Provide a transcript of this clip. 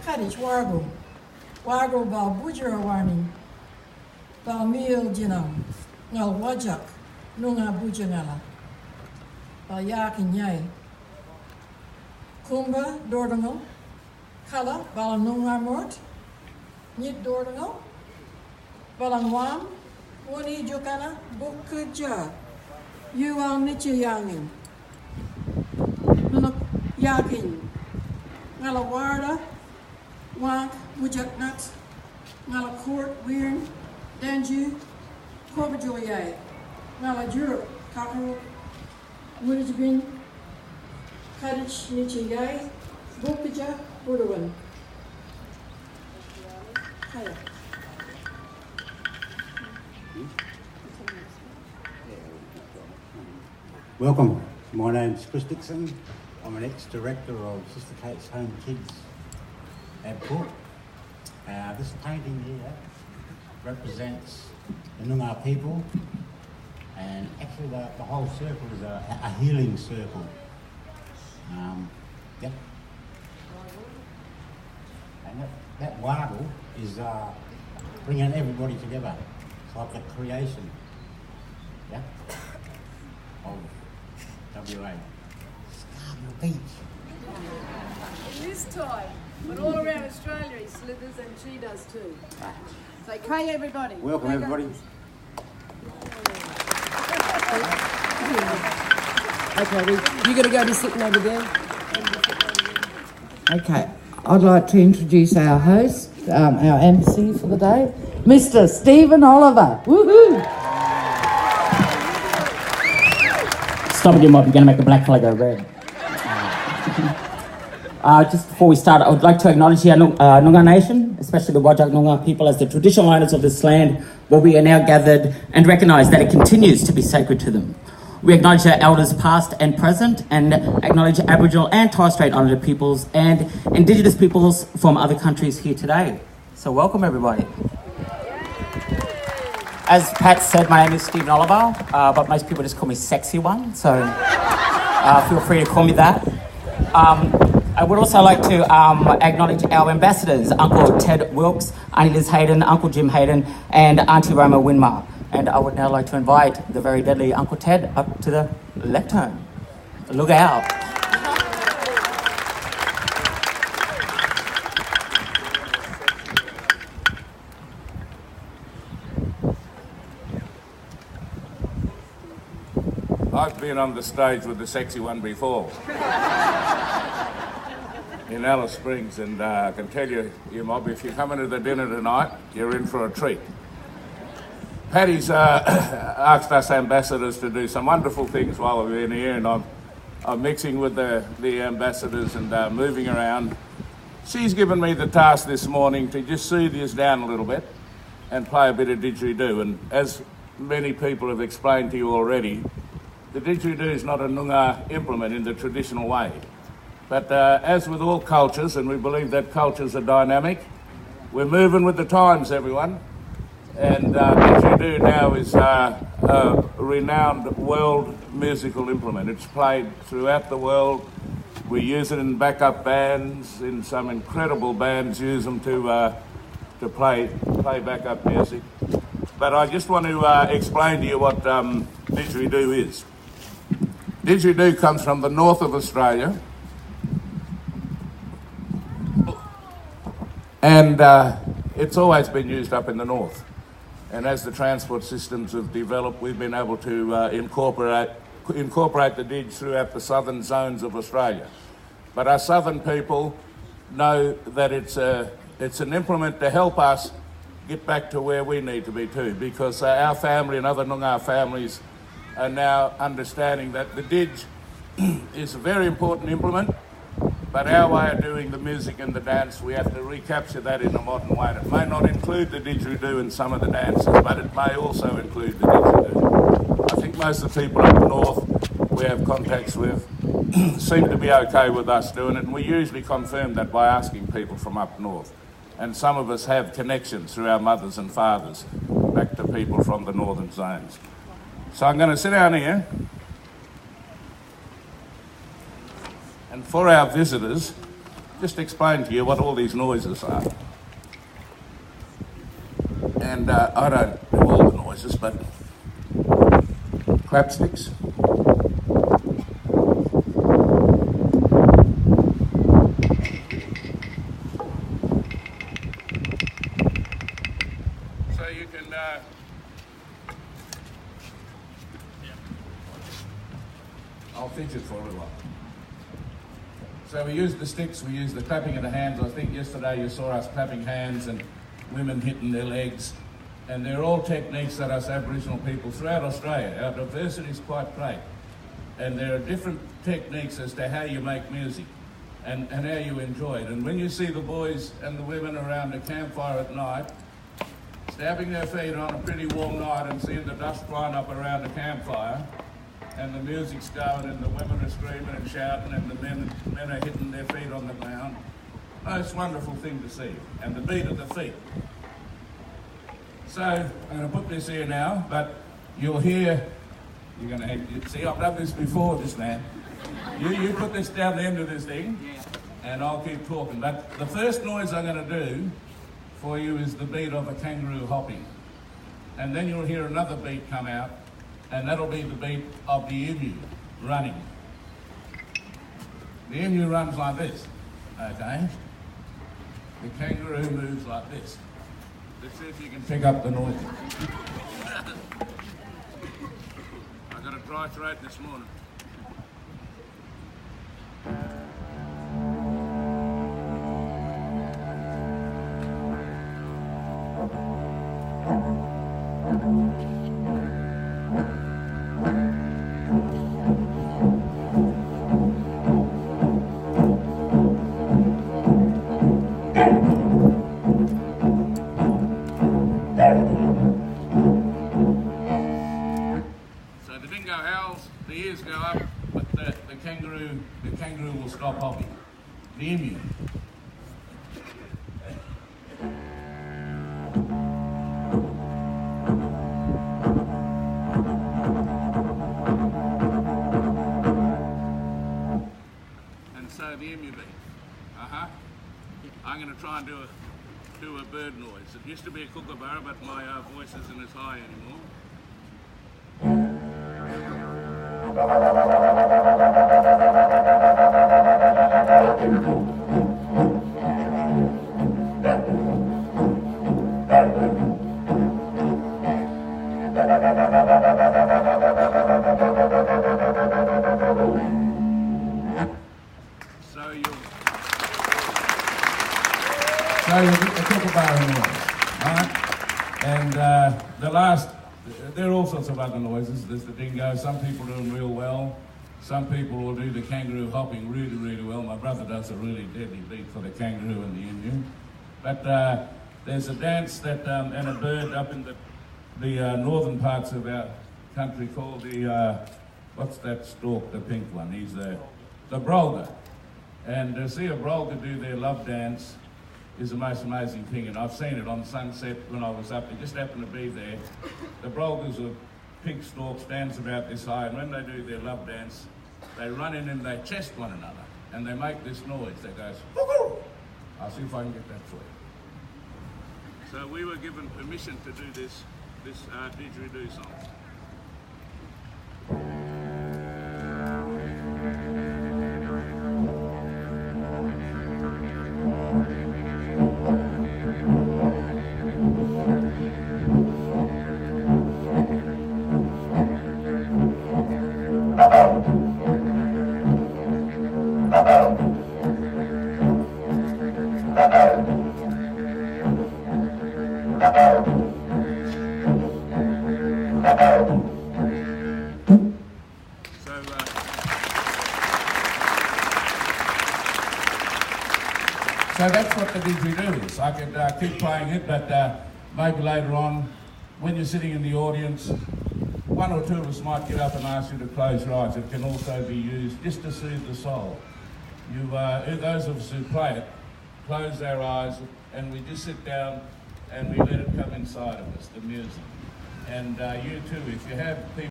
Kadich Wargo. Wargo Bal Bujura Warning. Bal Meal Jinam. Ngal Wajak. Nunga Bujangala. Bal Yak and Yay. Kumba Dordango. Kala Bal Nunga Mort. Nit Dordango. Balangwam. Wani Jokana. Bukuja. You are Nichi Yangin. Nunuk Yakin. Ngalawarda. Wank, Wujaknut, Ngala Court, Weirn, Danju, Corbajoye, Ngala Juruk, Kakaruk, Woodajabin, Kadich, Nichiyay, Bukaja, Budawan. Hiya. Welcome. My name's Chris Dixon. I'm an ex-director of Sister Kate's Home Kids at Port. This painting here represents the Noongar people, and actually the whole circle is a healing circle. Yep. And that waddle is bringing everybody together. It's like the creation, yeah, of WA. Scarborough Beach. This time, but all around Australia he slithers and she does too. So, okay, everybody. Welcome, everybody. Okay, you got to go be sitting over there. Okay, I'd like to introduce our host, our MC for the day, Mr. Stephen Oliver. Woohoo! Stop it, you might be going to make the black flag go red. Just before we start, I would like to acknowledge the Noongar Nation, especially the Wajak Noongar people, as the traditional owners of this land, where we are now gathered, and recognise that it continues to be sacred to them. We acknowledge our elders past and present, and acknowledge Aboriginal and Torres Strait Islander peoples and Indigenous peoples from other countries here today. So welcome, everybody. As Pat said, my name is Stephen Oliver, but most people just call me Sexy One, so feel free to call me that. I would also like to acknowledge our ambassadors, Uncle Ted Wilkes, Auntie Liz Hayden, Uncle Jim Hayden, and Auntie Roma Winmar. And I would now like to invite the very deadly Uncle Ted up to the lectern. Look out. I've been on the stage with the Sexy One before. In Alice Springs, and I can tell you, you mob, if you're coming to the dinner tonight, you're in for a treat. Paddy's asked us ambassadors to do some wonderful things while we've been here, and I'm mixing with the ambassadors and moving around. She's given me the task this morning to just soothe you down a little bit and play a bit of didgeridoo. And as many people have explained to you already, the didgeridoo is not a Noongar implement in the traditional way. But as with all cultures, and we believe that cultures are dynamic, we're moving with the times, everyone. And didgeridoo now is a renowned world musical implement. It's played throughout the world. We use it in backup bands, in some incredible bands use them to play backup music. But I just want to explain to you what didgeridoo is. Didgeridoo comes from the north of Australia. And it's always been used up in the north. And as the transport systems have developed, we've been able to incorporate the didge throughout the southern zones of Australia. But our southern people know that it's an implement to help us get back to where we need to be too, because our family and other Noongar families are now understanding that the didge is a very important implement. But our way of doing the music and the dance, we have to recapture that in a modern way. And it may not include the didgeridoo in some of the dances, but it may also include the didgeridoo. I think most of the people up north we have contacts with seem to be okay with us doing it, and we usually confirm that by asking people from up north. And some of us have connections through our mothers and fathers back to people from the northern zones. So I'm going to sit down here. And for our visitors, just explain to you what all these noises are. And I don't do all the noises, but clapsticks. So you can I'll fidget for a little while. So we use the sticks, we use the clapping of the hands. I think yesterday you saw us clapping hands and women hitting their legs. And they're all techniques that us Aboriginal people throughout Australia, our diversity is quite great. And there are different techniques as to how you make music and how you enjoy it. And when you see the boys and the women around the campfire at night, stamping their feet on a pretty warm night and seeing the dust flying up around the campfire, and the music's going and the women are screaming and shouting and the men are hitting their feet on the ground. Most wonderful thing to see. And the beat of the feet. So I'm going to put this here now, but you'll hear, you're going to see, I've done this before, this man. You put this down the end of this thing and I'll keep talking. But the first noise I'm going to do for you is the beat of a kangaroo hopping. And then you'll hear another beat come out, and that'll be the beat of the emu running. The emu runs like this, okay? The kangaroo moves like this. Let's see if you can pick up the noise. I got a dry throat this morning. So the dingo howls, the ears go up, but the kangaroo will stop hopping. The emu. And so the emu beat. I'm going to try and do a bird noise. It used to be a kookaburra, but my voice isn't as high anymore. So you get the kookaburra noise, right? And the last, there are all sorts of other noises. There's the dingo. Some people do them real well. Some people will do the kangaroo hopping really, really well. My brother does a really deadly beat for the kangaroo and the emu. But there's a dance that and a bird up in the northern parts of our country called the what's that stork, the pink one? He's the brolga. And to see a brolga do their love dance is the most amazing thing, and I've seen it on Sunset when I was up there, just happened to be there. The brolgas are pink stork, stands about this high, and when they do their love dance, they run in and they chest one another, and they make this noise that goes, woo-hoo! I'll see if I can get that for you. So we were given permission to do this didgeridoo song. So that's what the didgeridoo is. I could keep playing it, but maybe later on, when you're sitting in the audience, one or two of us might get up and ask you to close your eyes. It can also be used just to soothe the soul. Those of us who play it, close our eyes, and we just sit down and we let it come inside of us, the music. And you too, if you have people